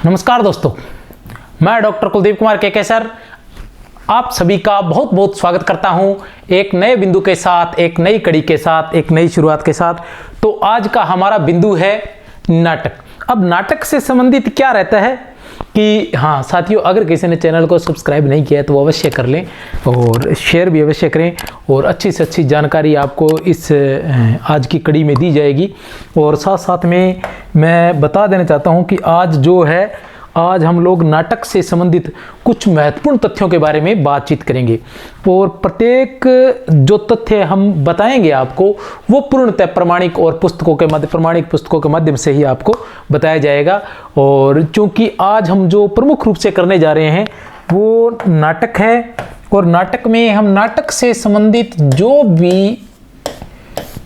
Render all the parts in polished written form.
नमस्कार दोस्तों, मैं डॉक्टर कुलदीप कुमार के सर आप सभी का बहुत बहुत स्वागत करता हूं एक नए बिंदु के साथ, एक नई कड़ी के साथ, एक नई शुरुआत के साथ। तो आज का हमारा बिंदु है नाटक। अब नाटक से संबंधित क्या रहता है कि हाँ साथियों, अगर किसी ने चैनल को सब्सक्राइब नहीं किया है तो वो अवश्य कर लें और शेयर भी अवश्य करें और अच्छी से अच्छी जानकारी आपको इस आज की कड़ी में दी जाएगी। और साथ साथ में मैं बता देना चाहता हूँ कि आज हम लोग नाटक से संबंधित कुछ महत्वपूर्ण तथ्यों के बारे में बातचीत करेंगे और प्रत्येक जो तथ्य हम बताएंगे आपको वो पूर्णतः प्रमाणिक पुस्तकों के माध्यम से ही आपको बताया जाएगा। और चूंकि आज हम जो प्रमुख रूप से करने जा रहे हैं वो नाटक है और नाटक में हम नाटक से संबंधित जो भी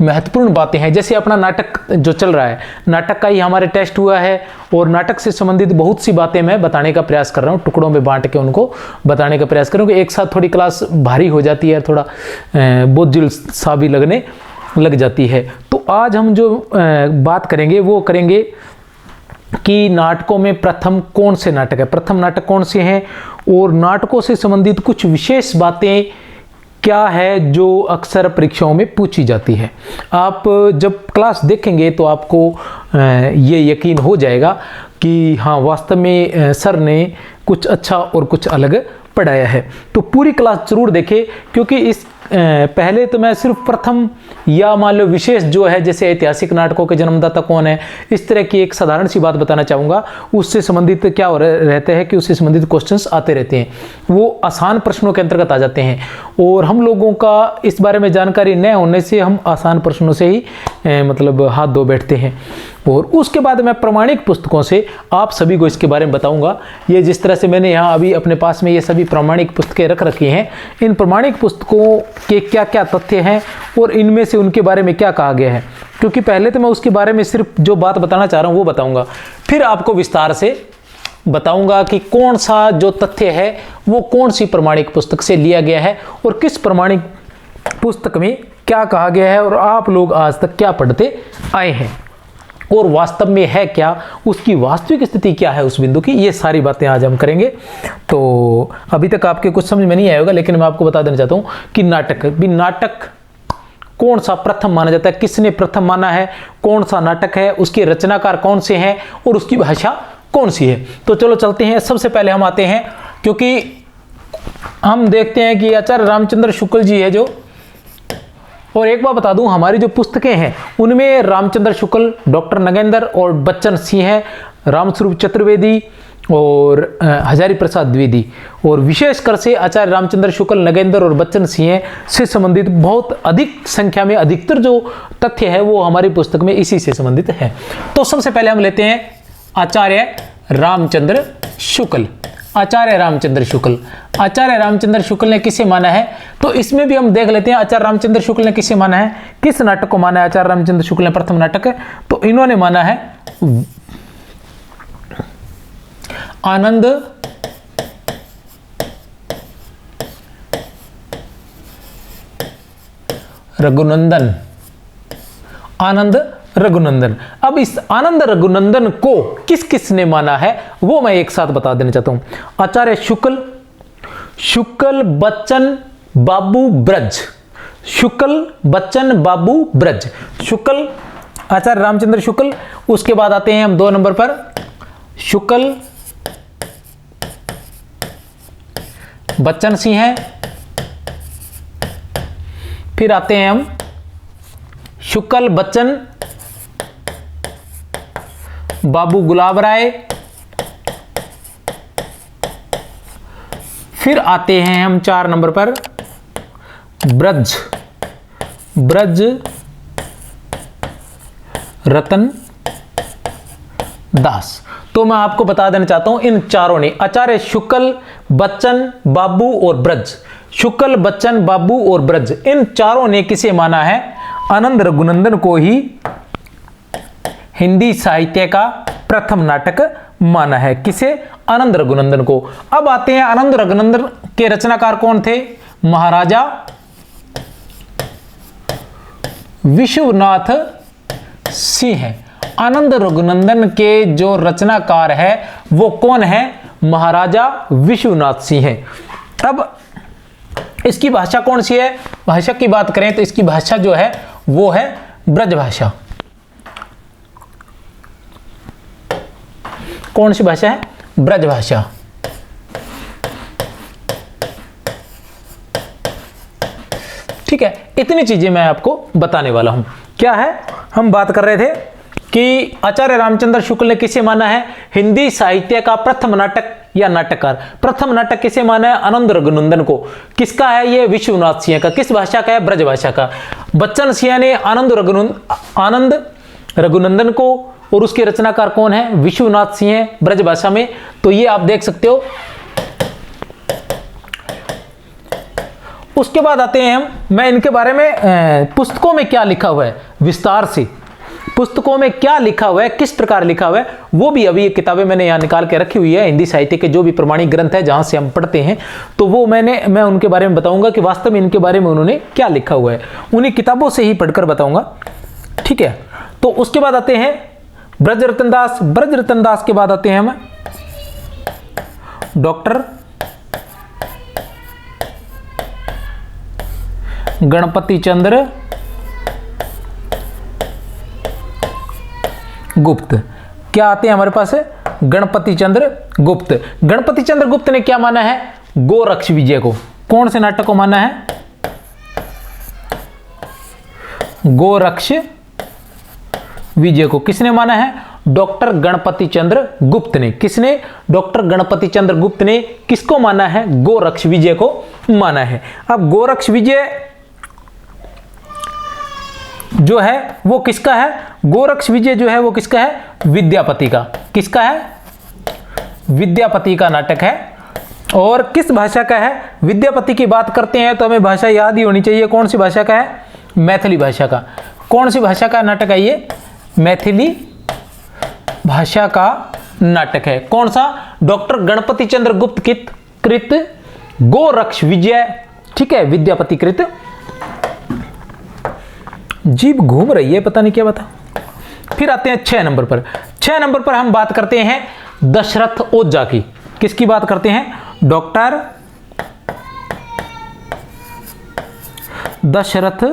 महत्वपूर्ण बातें हैं, जैसे अपना नाटक जो चल रहा है, नाटक का ही हमारे टेस्ट हुआ है और नाटक से संबंधित बहुत सी बातें मैं बताने का प्रयास कर रहा हूँ, टुकड़ों में बांट के उनको बताने का प्रयास कर रहा हूँ। एक साथ थोड़ी क्लास भारी हो जाती है, थोड़ा बोझिल सा भी लगने लग जाती है। तो आज हम जो बात करेंगे वो करेंगे कि नाटकों में प्रथम कौन से नाटक है, प्रथम नाटक कौन से हैं और नाटकों से संबंधित कुछ विशेष बातें क्या है जो अक्सर परीक्षाओं में पूछी जाती है। आप जब क्लास देखेंगे तो आपको ये यकीन हो जाएगा कि हाँ वास्तव में सर ने कुछ अच्छा और कुछ अलग पढ़ाया है। तो पूरी क्लास जरूर देखें, क्योंकि इस पहले तो मैं सिर्फ प्रथम या मान लो विशेष जो है, जैसे ऐतिहासिक नाटकों के जन्मदाता कौन है, इस तरह की एक साधारण सी बात बताना चाहूँगा। उससे संबंधित क्या रहता है कि उससे संबंधित क्वेश्चंस आते रहते हैं, वो आसान प्रश्नों के अंतर्गत आ जाते हैं और हम लोगों का इस बारे में जानकारी न होने से हम आसान प्रश्नों से ही मतलब हाथ धो बैठते हैं। और उसके बाद मैं प्रमाणिक पुस्तकों से आप सभी को इसके बारे में बताऊंगा। ये जिस तरह से मैंने यहाँ अभी अपने पास में ये सभी प्रमाणिक पुस्तकें रख रखी हैं, इन प्रमाणिक पुस्तकों के क्या क्या तथ्य हैं और इनमें से उनके बारे में क्या कहा गया है, क्योंकि पहले तो मैं उसके बारे में सिर्फ जो बात बताना चाह रहा हूँ वो बताऊंगा, फिर आपको विस्तार से बताऊंगा कि कौन सा जो तथ्य है वो कौन सी प्रमाणिक पुस्तक से लिया गया है और किस प्रमाणिक पुस्तक में क्या कहा गया है और आप लोग आज तक क्या पढ़ते आए हैं और वास्तव में है क्या, उसकी वास्तविक स्थिति क्या है उस बिंदु की। ये सारी बातें आज हम करेंगे। तो अभी तक आपके कुछ समझ में नहीं आया होगा, लेकिन मैं आपको बता देना चाहता हूँ कि नाटक कौन सा प्रथम माना जाता है, किसने प्रथम माना है, कौन सा नाटक है, उसके रचनाकार कौन से हैं और उसकी भाषा कौन सी है। तो चलो चलते हैं। सबसे पहले हम आते हैं, क्योंकि हम देखते हैं कि आचार्य रामचंद्र शुक्ल जी है जो, और एक बार बता दूं हमारी जो पुस्तकें हैं उनमें रामचंद्र शुक्ल, डॉक्टर नगेंद्र और बच्चन सिंह हैं, रामस्वरूप चतुर्वेदी और हजारी प्रसाद द्विवेदी। और विशेषकर से आचार्य रामचंद्र शुक्ल, नगेंद्र और बच्चन सिंह से संबंधित बहुत अधिक संख्या में अधिकतर जो तथ्य है वो हमारी पुस्तक में इसी से संबंधित है। तो सबसे पहले हम लेते हैं आचार्य रामचंद्र शुक्ल। आचार्य रामचंद्र शुक्ल ने किसे माना है, तो इसमें भी हम देख लेते हैं आचार्य रामचंद्र शुक्ल ने किसे माना है, किस नाटक को माना है आचार्य रामचंद्र शुक्ल ने प्रथम नाटक है। तो इन्होंने माना है आनंद रघुनंदन। अब इस आनंद रघुनंदन को किस किस ने माना है वो मैं एक साथ बता देना चाहता हूं। आचार्य शुक्ल, बच्चन, बाबू, ब्रज। शुक्ल आचार्य रामचंद्र शुक्ल। उसके बाद आते हैं हम 2 नंबर पर शुक्ल बच्चन सिंह है। फिर आते हैं हम शुक्ल बच्चन बाबू गुलाब राय। फिर आते हैं हम 4 नंबर पर ब्रज रतन दास। तो मैं आपको बता देना चाहता हूं इन चारों ने, आचार्य शुक्ल, बच्चन, बाबू और ब्रज, शुक्ल, बच्चन, बाबू और ब्रज, इन चारों ने किसे माना है, आनंद रघुनंदन को ही हिंदी साहित्य का प्रथम नाटक माना है। किसे, आनंद रघुनंदन को। अब आते हैं आनंद रघुनंदन के रचनाकार कौन थे, महाराजा विश्वनाथ सिंह है। आनंद रघुनंदन के जो रचनाकार है वो कौन है? महाराजा विश्वनाथ सिंह है। अब इसकी भाषा कौन सी है? भाषा की बात करें तो इसकी भाषा जो है वो है ब्रजभाषा। कौन सी भाषा है? ब्रजभाषा। ठीक है, इतनी चीजें मैं आपको बताने वाला हूं। क्या है, हम बात कर रहे थे कि आचार्य रामचंद्र शुक्ल ने किसे माना है हिंदी साहित्य का प्रथम नाटक या नाटककार? प्रथम नाटक किसे माना है? आनंद रघुनंदन को। किसका है ये? विश्वनाथ सिंह का। किस भाषा का है? ब्रजभाषा का। बच्चन सिंह ने आनंद रघुनंदन को, और उसके रचनाकार कौन है? विश्वनाथ सिंह, ब्रजभाषा में। तो ये आप देख सकते हो। उसके बाद आते हैं हम, मैं इनके बारे में पुस्तकों में क्या लिखा हुआ है विस्तार से, पुस्तकों में क्या लिखा हुआ है, किस प्रकार लिखा हुआ है, वो भी अभी ये किताबें मैंने यहाँ निकाल के रखी हुई है। हिंदी साहित्य के जो भी प्रमाणिक ग्रंथ है जहाँ से हम पढ़ते हैं, तो वो मैं उनके बारे में बताऊंगा कि वास्तव में इनके बारे में उन्होंने क्या लिखा हुआ है। उन्हीं किताबों से ही पढ़कर बताऊंगा। ठीक है, तो उसके बाद आते हैं ब्रजरतन दास। ब्रजरतन दास के बाद आते हैं हम डॉक्टर गणपति चंद्र गुप्त। क्या आते हैं हमारे पास? गणपति चंद्र गुप्त। गणपति चंद्र गुप्त ने क्या माना है? गोरक्ष विजय को। कौन से नाटक को माना है? गोरक्ष विजय को। किसने माना है? डॉक्टर गणपति चंद्र गुप्त ने। किसने? डॉक्टर गणपति चंद्र गुप्त ने किसको माना है? गोरक्ष विजय को माना है। अब गोरक्ष विजय जो है वो किसका है? गोरक्ष विजय जो है वो किसका है? विद्यापति का। किसका है? विद्यापति का नाटक है। और किस भाषा का है? विद्यापति की बात करते हैं तो हमें भाषा याद ही होनी चाहिए। कौन सी भाषा का है? मैथिली भाषा का। कौन सी भाषा का नाटक है ये? मैथिली भाषा का नाटक है। कौन सा? डॉक्टर गणपति चंद्र गुप्त कृत गोरक्ष विजय। ठीक है, विद्यापति कृत। जीभ घूम रही है, पता नहीं क्या बता। फिर आते हैं 6 नंबर पर। 6 नंबर पर हम बात करते हैं दशरथ ओझा की। किसकी बात करते हैं? डॉक्टर दशरथ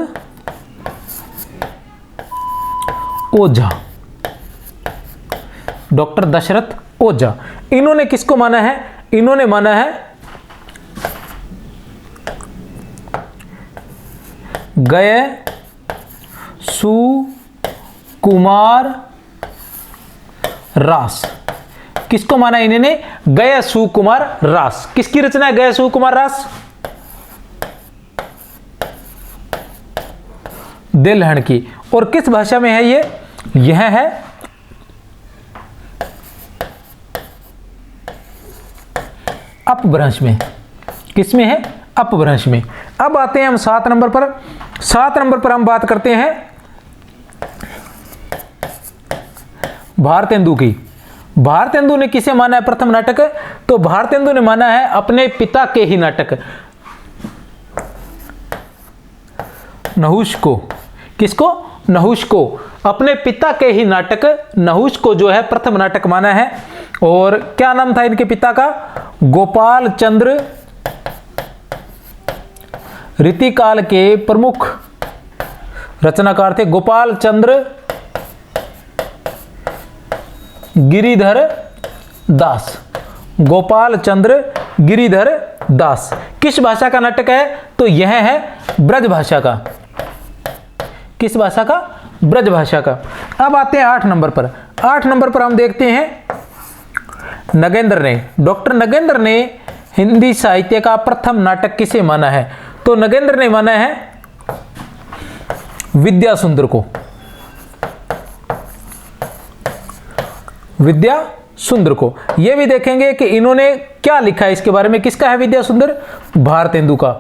ओझा। डॉक्टर दशरथ ओझा। इन्होंने किसको माना है? इन्होंने माना है गए सुकुमार रास। किसको माना इन्होंने? गए सुकुमार रास। किसकी रचना है गए सुकुमार रास? दिलहन की। और किस भाषा में है ये? यह है अपभ्रंश में। किसमें है? अपभ्रंश में। अब आते हैं हम 7 नंबर पर। 7 नंबर पर हम बात करते हैं भारतेंदु की। भारतेंदु ने किसे माना है प्रथम नाटक? तो भारतेंदु ने माना है अपने पिता के ही नाटक नहुष को। किसको? नहुष को। अपने पिता के ही नाटक नहुष को जो है प्रथम नाटक माना है। और क्या नाम था इनके पिता का? गोपाल चंद्र। रीतिकाल के प्रमुख रचनाकार थे गोपाल चंद्र गिरिधर दास। गोपाल चंद्र गिरिधर दास। किस भाषा का नाटक है? तो यह है ब्रजभाषा का। किस भाषा का? ब्रजभाषा का। अब आते हैं 8 नंबर पर। 8 नंबर पर हम देखते हैं नगेंद्र ने। डॉक्टर नगेंद्र ने हिंदी साहित्य का प्रथम नाटक किसे माना है? तो नगेंद्र ने माना है विद्या सुंदर को। विद्या सुंदर को। यह भी देखेंगे कि इन्होंने क्या लिखा है इसके बारे में। किसका है विद्या सुंदर? भारतेंदु का।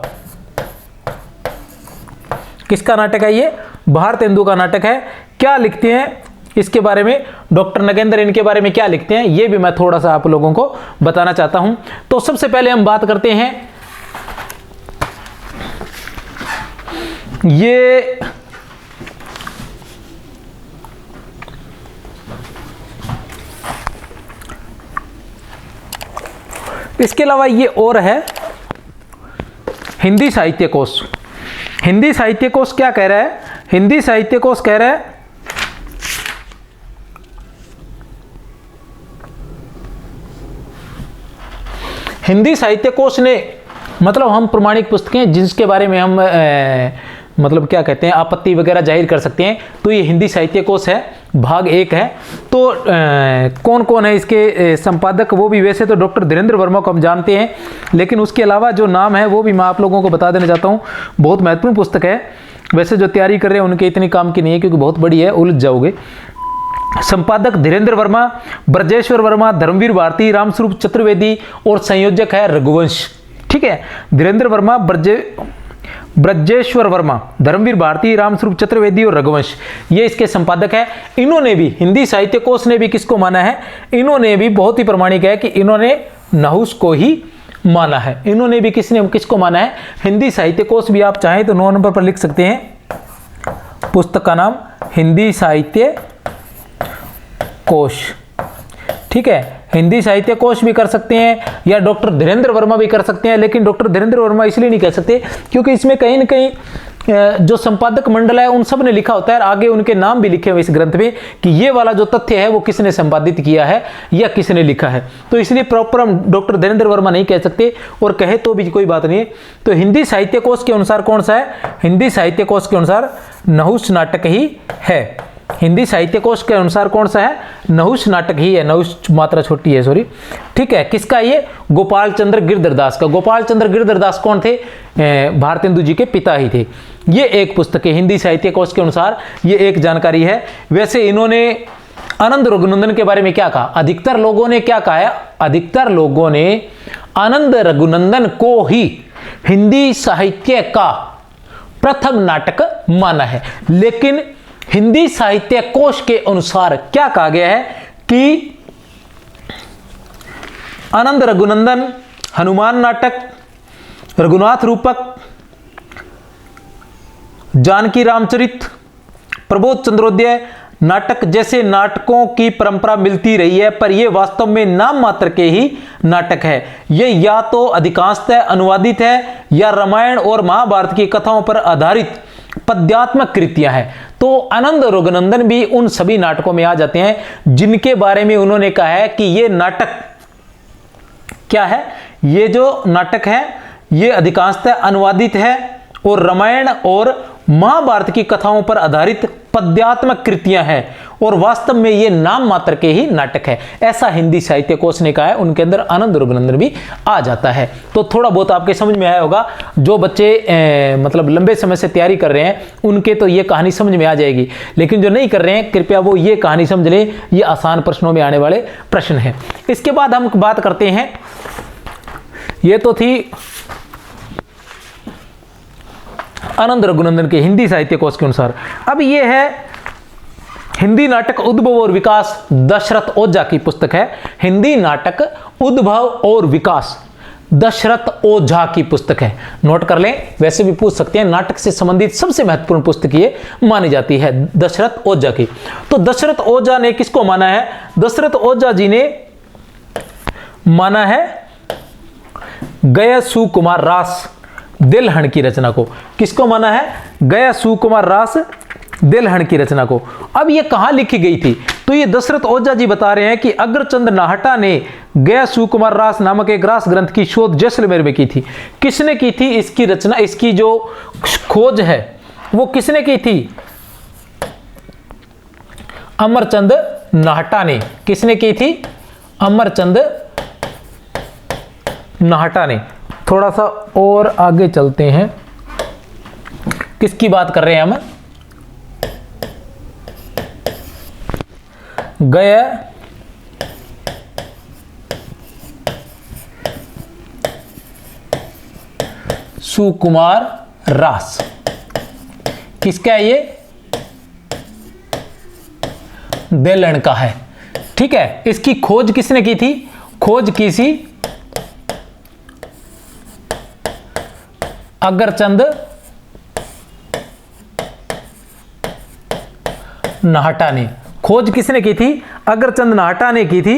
किसका नाटक है ये? भारतेंदु का नाटक है। क्या लिखते हैं इसके बारे में डॉक्टर नगेंद्र? इनके बारे में क्या लिखते हैं ये भी मैं थोड़ा सा आप लोगों को बताना चाहता हूं। तो सबसे पहले हम बात करते हैं ये इसके अलावा ये और है हिंदी साहित्य कोश। हिंदी साहित्य कोश क्या कह रहा है? हिंदी साहित्य कोश कह रहा है हिंदी साहित्य कोश ने मतलब हम प्रमाणिक पुस्तकें जिसके बारे में हम मतलब क्या कहते हैं आपत्ति वगैरह जाहिर कर सकते हैं, तो ये हिंदी साहित्य कोश है, भाग 1 है। तो कौन कौन है इसके संपादक, वो भी वैसे तो डॉक्टर धीरेन्द्र वर्मा को हम जानते हैं, लेकिन उसके अलावा जो नाम है वो भी मैं आप लोगों को बता देना चाहता हूँ। बहुत महत्वपूर्ण पुस्तक है, वैसे जो तैयारी कर रहे हैं उनके इतनी काम की नहीं है क्योंकि बहुत बड़ी है, उलझ जाओगे। संपादक धीरेन्द्र वर्मा, ब्रजेश्वर वर्मा, धर्मवीर भारती, रामस्वरूप चतुर्वेदी और संयोजक है रघुवंश। ठीक है, धीरेन्द्र वर्मा, ब्रजेश्वर वर्मा, धर्मवीर भारती, रामस्वरूप चतुर्वेदी और रघुवंश, ये इसके संपादक है। इन्होंने भी हिंदी साहित्य कोश ने भी किसको माना है? इन्होंने भी बहुत ही प्रमाणिक है कि इन्होंने नहुस को ही माना है। इन्होंने भी किसको माना है? हिंदी साहित्य कोश भी आप चाहें तो 9 नंबर पर लिख सकते हैं। पुस्तक का नाम हिंदी साहित्य कोश। ठीक है, हिंदी साहित्य कोश भी कर सकते हैं या डॉक्टर धीरेन्द्र वर्मा भी कर सकते हैं, लेकिन डॉक्टर धीरेन्द्र वर्मा इसलिए नहीं कह सकते क्योंकि इसमें कहीं ना कहीं जो संपादक मंडल है उन सब ने लिखा होता है, आगे उनके नाम भी लिखे हुए इस ग्रंथ में कि ये वाला जो तथ्य है वो किसने संपादित किया है या किसने लिखा है। तो इसलिए प्रॉपर हम डॉक्टर धीरेन्द्र वर्मा नहीं कह सकते, और कहे तो भी कोई बात नहीं है। तो हिंदी साहित्य कोश के अनुसार कौन सा है? हिंदी साहित्य कोश के अनुसार नहुस नाटक ही है। हिंदी साहित्य कोश के अनुसार कौन सा है? नहुस नाटक ही है। नहुस मात्रा छोटी है, सॉरी। ठीक है, किसका? ये गोपाल चंद्र गिरधरदास का। गोपाल चंद्र गिरधरदास कौन थे? भारतेंदु जी के पिता ही थे। ये एक पुस्तक है हिंदी साहित्य कोश के अनुसार, ये एक जानकारी है। वैसे इन्होंने आनंद रघुनंदन के बारे में क्या कहा? अधिकतर लोगों ने क्या कहा है? अधिकतर लोगों ने आनंद रघुनंदन को ही हिंदी साहित्य का प्रथम नाटक माना है, लेकिन हिंदी साहित्य कोश के अनुसार क्या कहा गया है कि आनंद रघुनंदन, हनुमान नाटक, रघुनाथ रूपक, जानकी रामचरित, प्रबोध चंद्रोदय नाटक जैसे नाटकों की परंपरा मिलती रही है, पर यह वास्तव में नाम मात्र के ही नाटक है। ये या तो अधिकांशतः अनुवादित है या रामायण और महाभारत की कथाओं पर आधारित पद्यात्मक कृतियां हैं। तो आनंद रघुनंदन भी उन सभी नाटकों में आ जाते हैं जिनके बारे में उन्होंने कहा है कि ये नाटक क्या है? ये जो नाटक है ये अधिकांशतः अनुवादित है और रामायण और महाभारत की कथाओं पर आधारित पद्यात्मक कृतियां हैं और वास्तव में ये नाम मात्र के ही नाटक है। ऐसा हिंदी साहित्य कोश ने कहा है, उनके अंदर आनंद रघुनंदन भी आ जाता है। तो थोड़ा बहुत आपके समझ में आया होगा। जो बच्चे मतलब लंबे समय से तैयारी कर रहे हैं उनके तो ये कहानी समझ में आ जाएगी, लेकिन जो नहीं कर रहे हैं कृपया वो ये कहानी समझ लें, ये आसान प्रश्नों में आने वाले प्रश्न है। इसके बाद हम बात करते हैं, ये तो थी आनंद रघुनंदन के हिंदी साहित्य कोश के अनुसार। अब ये है हिंदी नाटक उद्भव और विकास, दशरथ ओझा की पुस्तक है। हिंदी नाटक उद्भव और विकास, दशरथ ओझा की पुस्तक है। नोट कर लें, वैसे भी पूछ सकते हैं, नाटक से संबंधित सबसे महत्वपूर्ण पुस्तक ये मानी जाती है, दशरथ ओझा की। तो दशरथ ओझा ने किसको माना है? दशरथ ओझा जी ने माना है गया सुकुमार रास दिलहन की रचना को। किसको माना है? गया सुकुमार रास दिलहन की रचना को। अब ये कहां लिखी गई थी? तो ये दशरथ ओझा जी बता रहे हैं कि अग्रचंद नाहटा ने गया सुकुमार रास नामक एक रास ग्रंथ की शोध जैसलमेर में की थी। किसने की थी इसकी रचना? इसकी जो खोज है वो किसने की थी? अमरचंद नाहटा ने। किसने की थी? अमरचंद नाहटा ने। थोड़ा सा और आगे चलते हैं, किसकी बात कर रहे हैं हम? गया सुकुमार रास। किसका है ये? दिलहन का है। ठीक है, इसकी खोज किसने की थी? खोज की सी अग्रचंद नाहटा ने। खोज किसने की थी? अग्रचंद नाहटा ने की थी।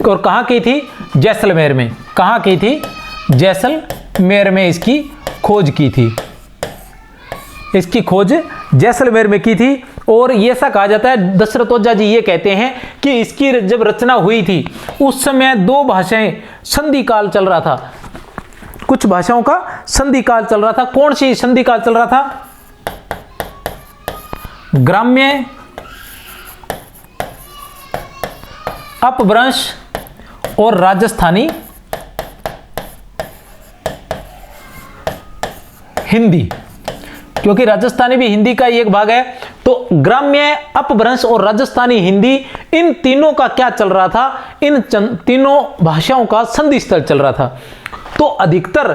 और कहाँ की थी? जैसलमेर में। कहाँ की थी? जैसलमेर में इसकी खोज की थी। इसकी खोज जैसलमेर में की थी। और ये ऐसा कहा जाता है, दशरथ ओझा जी ये कहते हैं कि इसकी जब रचना हुई थी उस समय 2 भाषाएं संधि काल चल रहा था। कुछ भाषाओं का संधि काल चल रहा था। कौन सी संधि काल चल रहा था? ग्राम्य, अपभ्रंश और राजस्थानी हिंदी, क्योंकि राजस्थानी भी हिंदी का ही एक भाग है। तो ग्राम्य, अपभ्रंश और राजस्थानी हिंदी, इन तीनों का क्या चल रहा था? इन तीनों भाषाओं का संधि स्थल चल रहा था। तो अधिकतर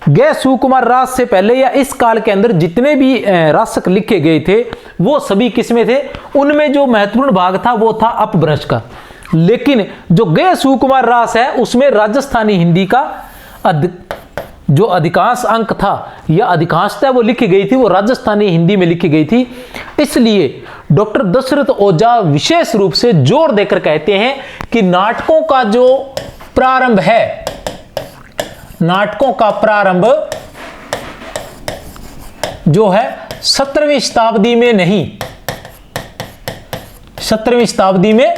गै सुकुमार रास से पहले या इस काल के अंदर जितने भी रासक लिखे गए थे वो सभी किसमें थे? उनमें जो महत्वपूर्ण भाग था वो था अपभ्रंश का। लेकिन जो गै सुकुमार रास है उसमें राजस्थानी हिंदी का जो अधिकांश अंक था या अधिकांशतः वो लिखी गई थी वो राजस्थानी हिंदी में लिखी गई थी। इसलिए डॉक्टर दशरथ ओझा विशेष रूप से जोर देकर कहते हैं कि नाटकों का जो प्रारंभ है, नाटकों का प्रारंभ जो है 17वीं शताब्दी में नहीं, 17वीं शताब्दी में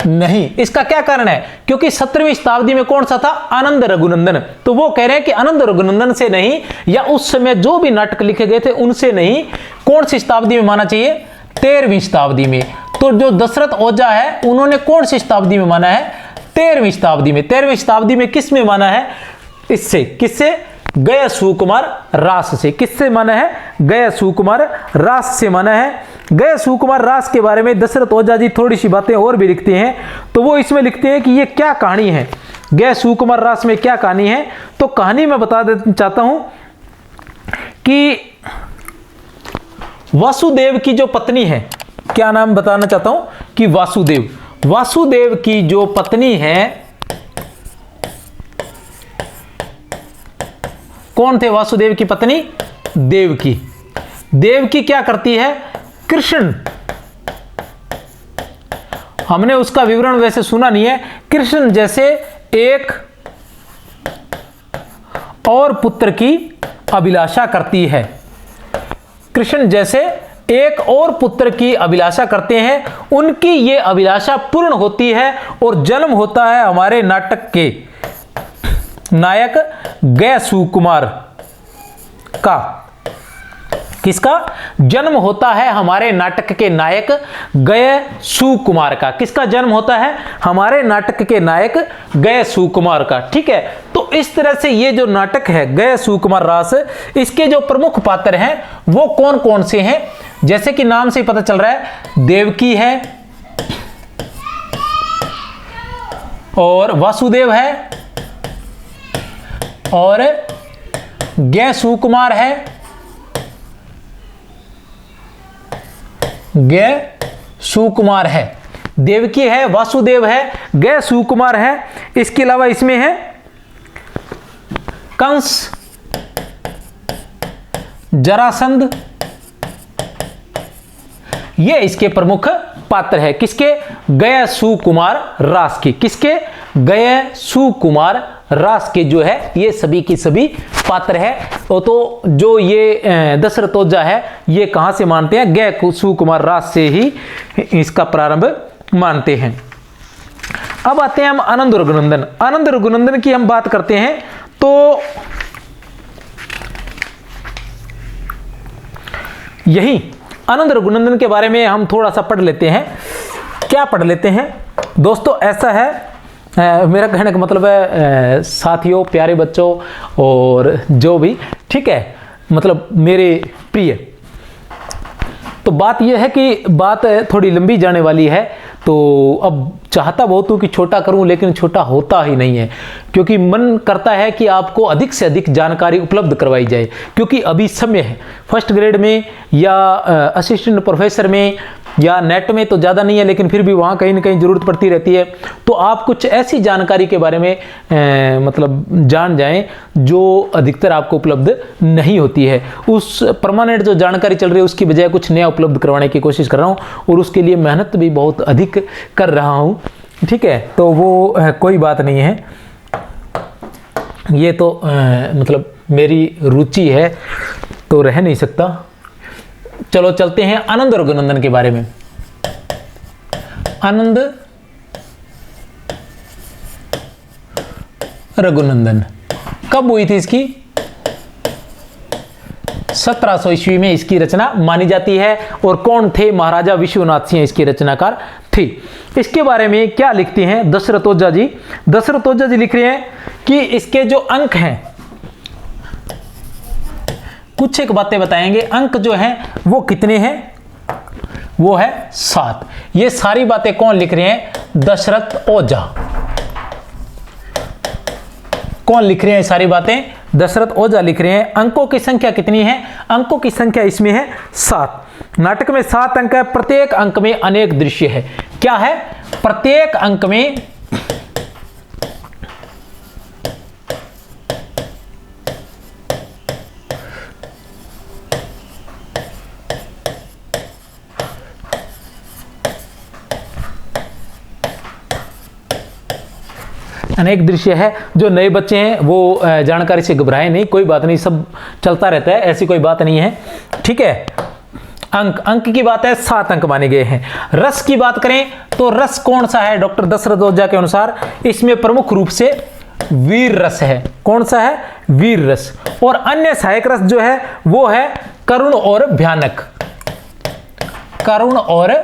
नहीं। इसका क्या कारण है? क्योंकि 17वीं शताब्दी में कौन सा था? आनंद रघुनंदन। तो वो कह रहे हैं कि आनंद रघुनंदन से नहीं, या उस समय जो भी नाटक लिखे गए थे उनसे नहीं, कौन सी शताब्दी में माना चाहिए? 13वीं शताब्दी में। तो जो दशरथ ओझा है उन्होंने कौन सी शताब्दी में माना है? 13वीं शताब्दी में। 13वीं शताब्दी में किस में माना है? इससे, किससे? गय सुकुमार रास से। किससे माना है? गय सुकुमार रास से माना है। गय सुकुमार रास के बारे में दशरथ ओझा जी थोड़ी सी बातें और भी लिखते हैं। तो वो इसमें लिखते हैं कि ये क्या कहानी है, गय सुकुमार रास में क्या कहानी है। तो कहानी मैं बता देना चाहता हूं कि वासुदेव की जो पत्नी है, क्या नाम बताना चाहता हूं कि वासुदेव की जो पत्नी है, कौन थे वासुदेव की पत्नी? देवकी। देवकी क्या करती है? कृष्ण, हमने उसका विवरण वैसे सुना नहीं है, कृष्ण जैसे एक और पुत्र की अभिलाषा करती है। कृष्ण जैसे एक और पुत्र की अभिलाषा करते हैं। उनकी ये अभिलाषा पूर्ण होती है और जन्म होता है हमारे नाटक के नायक गय सुकुमार का। किसका जन्म होता है? हमारे नाटक के नायक गय सुकुमार का। किसका जन्म होता है? हमारे नाटक के नायक गय सुकुमार का। ठीक है, तो इस तरह से ये जो नाटक है गय सुकुमार रास, इसके जो प्रमुख पात्र हैं वो कौन कौन से हैं? जैसे कि नाम से पता चल रहा है, देवकी है और वासुदेव है और गय सुकुमार है, गय सुकुमार है। देवकी है, वासुदेव है, गय सुकुमार है। इसके अलावा इसमें है कंस, जरासंध, ये इसके प्रमुख पात्र है। किसके? गय सुकुमार रास की। किसके? गय सुकुमार रास के जो है ये सभी की सभी पात्र है। तो जो ये दशरथ ओझा है ये कहां से मानते हैं? गय सुकुमार रास से ही इसका प्रारंभ मानते हैं। अब आते हैं हम आनंद रघुनंदन। आनंद रघुनंदन की हम बात करते हैं तो यही आनंद रघुनंदन के बारे में हम थोड़ा सा पढ़ लेते हैं। क्या पढ़ लेते हैं दोस्तों? ऐसा है, मेरा कहने का मतलब है साथियों, प्यारे बच्चों और जो भी, ठीक है, मतलब मेरे प्रिय, तो बात यह है कि बात थोड़ी लंबी जाने वाली है। तो अब चाहता बहुत हूँ कि छोटा करूँ लेकिन छोटा होता ही नहीं है, क्योंकि मन करता है कि आपको अधिक से अधिक जानकारी उपलब्ध करवाई जाए। क्योंकि अभी समय है, फर्स्ट ग्रेड में या असिस्टेंट प्रोफेसर में या नेट में तो ज़्यादा नहीं है, लेकिन फिर भी वहाँ कहीं ना कहीं ज़रूरत पड़ती रहती है। तो आप कुछ ऐसी जानकारी के बारे में मतलब जान जाएं जो अधिकतर आपको उपलब्ध नहीं होती है। उस परमानेंट जो जानकारी चल रही है उसकी बजाय कुछ नया उपलब्ध करवाने की कोशिश कर रहा हूँ और उसके लिए मेहनत भी बहुत अधिक कर रहा हूँ। ठीक है, तो वो कोई बात नहीं है, ये तो मतलब मेरी रुचि है तो रह नहीं सकता। चलो चलते हैं आनंद रघुनंदन के बारे में। आनंद रघुनंदन कब हुई थी इसकी? 1700 ईस्वी में इसकी रचना मानी जाती है। और कौन थे? महाराजा विश्वनाथ सिंह इसकी रचनाकार थी। इसके बारे में क्या लिखते हैं दशरथ ओझा जी? दशरथ ओझा जी लिख रहे हैं कि इसके जो अंक हैं, कुछ एक बातें बताएंगे। अंक जो हैं वो कितने हैं? वो है 7। ये सारी बातें कौन लिख रहे हैं? दशरथ ओझा। कौन लिख रहे हैं सारी बातें? दशरथ ओझा लिख रहे हैं। अंकों की संख्या कितनी है? अंकों की संख्या इसमें है 7। नाटक में 7 अंक है। प्रत्येक अंक में अनेक दृश्य है। क्या है? प्रत्येक अंक में अनेक दृश्य है। जो नए बच्चे हैं वो जानकारी से घबराए नहीं, कोई बात नहीं, सब चलता रहता है, ऐसी कोई बात नहीं है। ठीक है, अंक की बात है, 7 अंक माने गए हैं। रस की बात करें तो रस कौन सा है? डॉक्टर दशरथ ओझा के अनुसार इसमें प्रमुख रूप से वीर रस है। कौन सा है? वीर रस। और अन्य सहायक रस जो है वो है करुण और भयानक। करुण और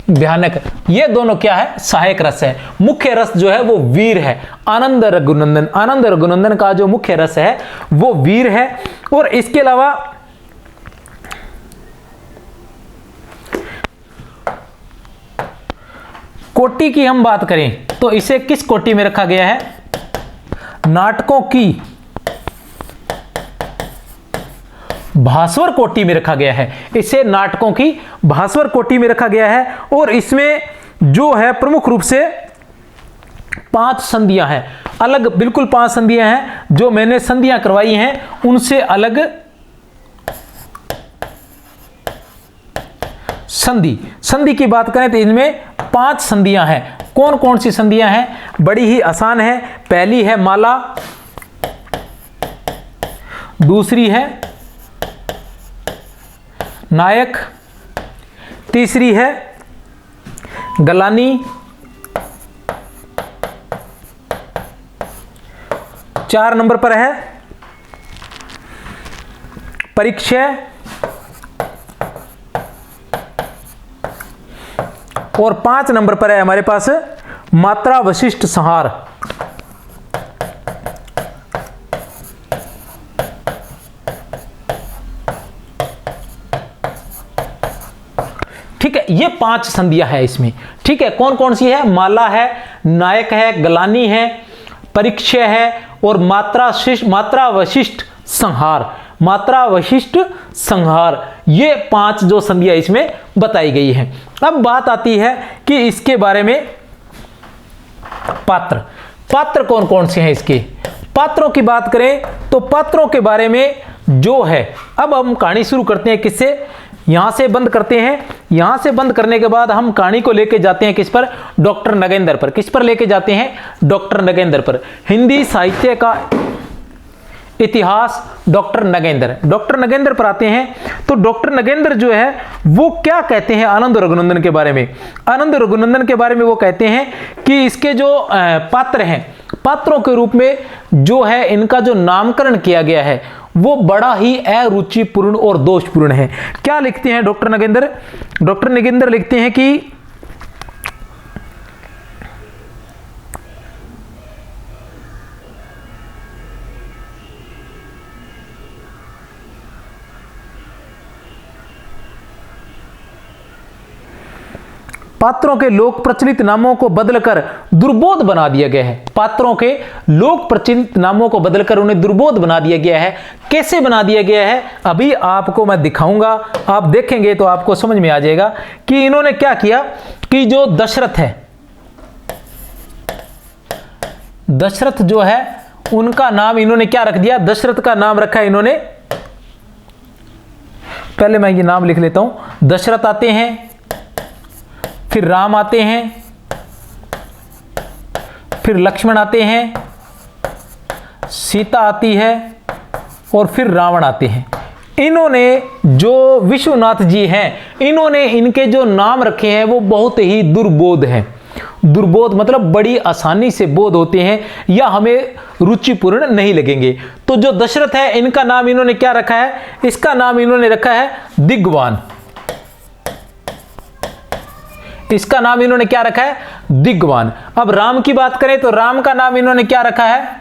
भयानक, ये दोनों क्या है? सहायक रस है। मुख्य रस जो है वो वीर है। आनंद रघुनंदन, आनंद रघुनंदन का जो मुख्य रस है वो वीर है। और इसके अलावा कोटि की हम बात करें तो इसे किस कोटि में रखा गया है? नाटकों की भास्वर कोटि में रखा गया है। इसे नाटकों की भास्वर कोटि में रखा गया है। और इसमें जो है प्रमुख रूप से 5 संधियां हैं। अलग बिल्कुल 5 संधियां हैं। जो मैंने संधियां करवाई हैं उनसे अलग संधि की बात करें तो इनमें 5 संधियां हैं। कौन कौन सी संधियां हैं? बड़ी ही आसान है। पहली है माला, दूसरी है नायक, तीसरी है गलानी, चार नंबर पर है परिक्षय, और 5 नंबर पर है हमारे पास मात्रा वशिष्ठ संहार। ठीक है, ये 5 संधियां है इसमें। ठीक है, कौन कौन सी है? माला है, नायक है, गलानी है, परिक्षय है और मात्रा वशिष्ठ संहार। मात्रा वशिष्ठ संहार, ये 5 जो संधियां इसमें बताई गई हैं। अब बात आती है कि इसके बारे में पात्र कौन कौन से हैं? इसके पात्रों की बात करें तो पात्रों के बारे में जो है, अब हम कहानी शुरू करते हैं किससे? यहां से बंद करते हैं। यहां से बंद करने के बाद हम कहानी को लेके जाते हैं किस पर? डॉक्टर नगेंद्र पर। किस पर लेके जाते हैं? डॉक्टर नगेंद्र पर। हिंदी साहित्य का इतिहास डॉक्टर नगेंद्र पर आते हैं। तो डॉक्टर नगेंद्र जो है वो क्या कहते हैं आनंद रघुनंदन के बारे में? आनंद रघुनंदन के बारे में वो कहते हैं कि इसके जो पात्र हैं, पात्रों के रूप में जो है इनका जो नामकरण किया गया है वो बड़ा ही अरुचिपूर्ण और दोषपूर्ण है। क्या लिखते हैं डॉक्टर नगेंद्र? डॉक्टर नगेंद्र लिखते हैं कि पात्रों के लोक प्रचलित नामों को बदलकर दुर्बोध बना दिया गया है। पात्रों के लोक प्रचलित नामों को बदलकर उन्हें दुर्बोध बना दिया गया है। कैसे बना दिया गया है अभी आपको मैं दिखाऊंगा, आप देखेंगे तो आपको समझ में आ जाएगा कि इन्होंने क्या किया कि जो दशरथ है, दशरथ जो है उनका नाम इन्होंने क्या रख दिया? दशरथ का नाम रखा इन्होंने, पहले मैं ये नाम लिख लेता हूं। दशरथ आते हैं, फिर राम आते हैं, फिर लक्ष्मण आते हैं, सीता आती है और फिर रावण आते हैं। इन्होंने जो विश्वनाथ जी हैं, इन्होंने इनके जो नाम रखे हैं वो बहुत ही दुर्बोध हैं। दुर्बोध मतलब बड़ी आसानी से बोध होते हैं या हमें रुचिपूर्ण नहीं लगेंगे। तो जो दशरथ है, इनका नाम इन्होंने क्या रखा है? इसका नाम इन्होंने रखा है दिग्वान। इसका नाम इन्होंने क्या रखा है? दिग्वान। अब राम की बात करें तो राम का नाम इन्होंने क्या रखा है?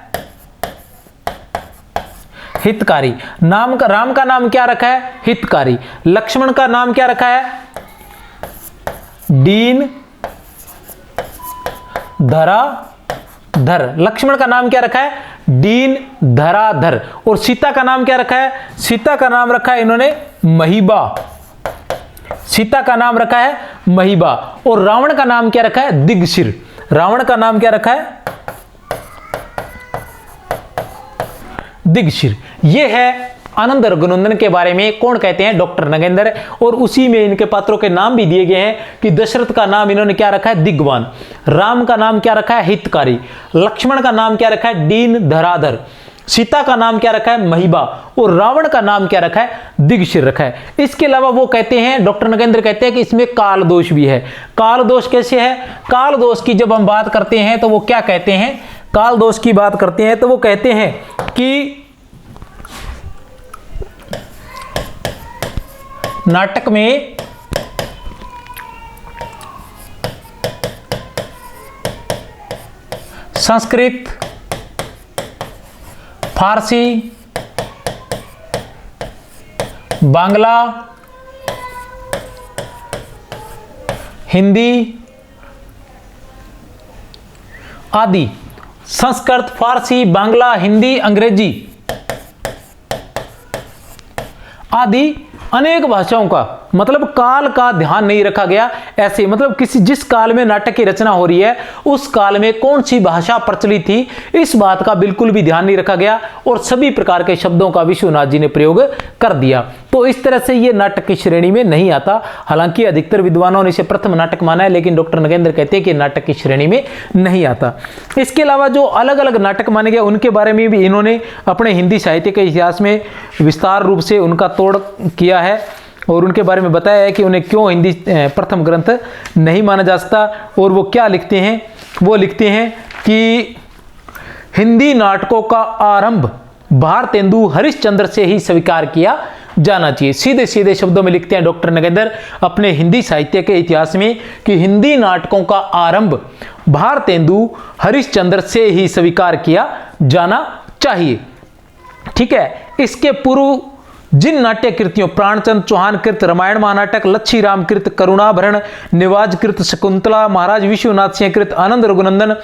हितकारी। राम का नाम क्या रखा है? हितकारी। लक्ष्मण का नाम क्या रखा है? दीन धराधर। लक्ष्मण का नाम क्या रखा है? दीन धराधर। और सीता का नाम क्या रखा है? सीता का नाम रखा है इन्होंने महिबा। सीता का नाम रखा है महिबा। और रावण का नाम क्या रखा है? दिगशिर। रावण का नाम क्या रखा है? दिगशिर। यह है आनंद रघुनंदन के बारे में कौन कहते हैं? डॉक्टर नगेंद्र। और उसी में इनके पात्रों के नाम भी दिए गए हैं कि दशरथ का नाम इन्होंने क्या रखा है? दिग्वान। राम का नाम क्या रखा है? हितकारी। लक्ष्मण का नाम क्या रखा है? दीन धराधर। सीता का नाम क्या रखा है? महिबा। और रावण का नाम क्या रखा है? दिगशिर रखा है। इसके अलावा वो कहते हैं, डॉक्टर नगेंद्र कहते हैं कि इसमें काल दोष भी है। काल दोष कैसे है? काल दोष की जब हम बात करते हैं तो वो क्या कहते हैं? काल दोष की बात करते हैं तो वो कहते हैं कि नाटक में संस्कृत, फारसी, बांग्ला, हिंदी आदि, संस्कृत, फारसी, बांग्ला, हिंदी, अंग्रेजी आदि अनेक भाषाओं का मतलब काल का ध्यान नहीं रखा गया। ऐसे मतलब जिस काल में नाटक की रचना हो रही है उस काल में कौन सी भाषा प्रचलित थी, इस बात का बिल्कुल भी ध्यान नहीं रखा गया और सभी प्रकार के शब्दों का विश्वनाथ जी ने प्रयोग कर दिया। तो इस तरह से ये नाटक की श्रेणी में नहीं आता। हालांकि अधिकतर विद्वानों ने इसे प्रथम नाटक माना है, लेकिन डॉक्टर नगेंद्र कहते हैं कि नाटक की श्रेणी में नहीं आता। इसके अलावा जो अलग अलग नाटक माने गए उनके बारे में भी इन्होंने अपने हिंदी साहित्य के इतिहास में विस्तार रूप से उनका तोड़ किया है और उनके बारे में बताया है कि उन्हें क्यों हिंदी प्रथम ग्रंथ नहीं माना जा सकता। और वो क्या लिखते हैं? वो लिखते हैं कि हिंदी नाटकों का आरंभ भारतेंदु हरिश्चंद्र से ही स्वीकार किया जाना चाहिए। सीधे सीधे शब्दों में लिखते हैं डॉक्टर नगेंद्र अपने हिंदी साहित्य के इतिहास में कि हिंदी नाटकों का आरंभ भारतेंदु हरिश्चंद्र से ही स्वीकार किया जाना चाहिए। ठीक है। इसके पूर्व जिन नाट्य कृतियों प्राणचंद चौहान कृत रामायण महानाटक, लच्छी राम कृत करुणाभरण, निवाज कृत शकुंतला, महाराज विश्वनाथ सिंह कृत आनंद रघुनंदन,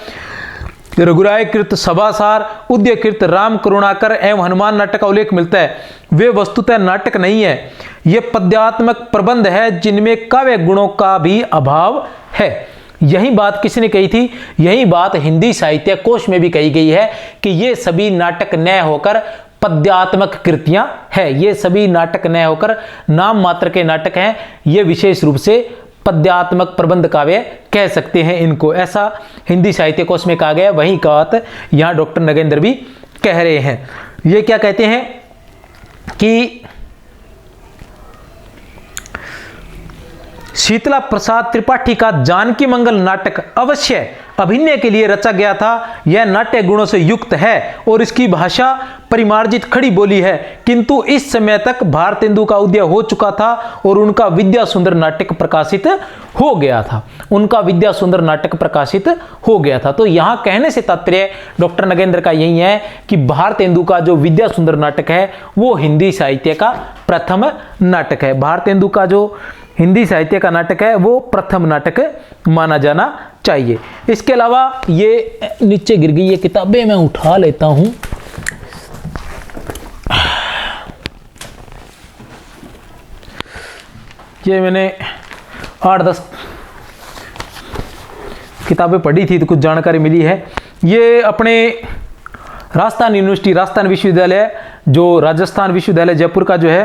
रघुराय कृत सभासार, उदय कृत राम करुणाकर एवं हनुमान नाटक का उल्लेख मिलता है, वे वस्तुतः नाटक नहीं है, ये पद्यात्मक प्रबंध है जिनमें काव्य गुणों का भी अभाव है। यही बात किसने कही थी? यही बात हिंदी साहित्य कोश में भी कही गई है कि ये सभी नाटक न होकर पद्यात्मक कृतियां हैं। ये सभी नाटक न होकर नाम मात्र के नाटक हैं। ये विशेष रूप से पद्यात्मक प्रबंध काव्य कह सकते हैं इनको, ऐसा हिंदी साहित्य कोश में कहा गया। वही बात यहां डॉक्टर नगेंद्र भी कह रहे हैं। ये क्या कहते हैं कि शीतला प्रसाद त्रिपाठी का जानकी मंगल नाटक अवश्य अभिनय के लिए रचा गया था। यह नाट्य गुणों से युक्त है और इसकी भाषा परिमार्जित खड़ी बोली है, किंतु इस समय तक भारतेंदु का उदय हो चुका था और उनका विद्या सुंदर नाटक प्रकाशित हो गया था। उनका विद्या सुंदर नाटक प्रकाशित हो गया था। तो यहां कहने से तात्पर्य डॉक्टर नगेंद्र का यही है कि भारतेंदु का जो विद्या सुंदर नाटक है वो हिंदी साहित्य का प्रथम नाटक है। भारतेंदु का जो हिंदी साहित्य का नाटक है वो प्रथम नाटक माना जाना चाहिए। इसके अलावा ये नीचे गिर गई ये किताबें मैं उठा लेता हूं। ये मैंने 8-10 किताबें पढ़ी थी तो कुछ जानकारी मिली है। ये अपने राजस्थान यूनिवर्सिटी, राजस्थान विश्वविद्यालय जो राजस्थान विश्वविद्यालय जयपुर का जो है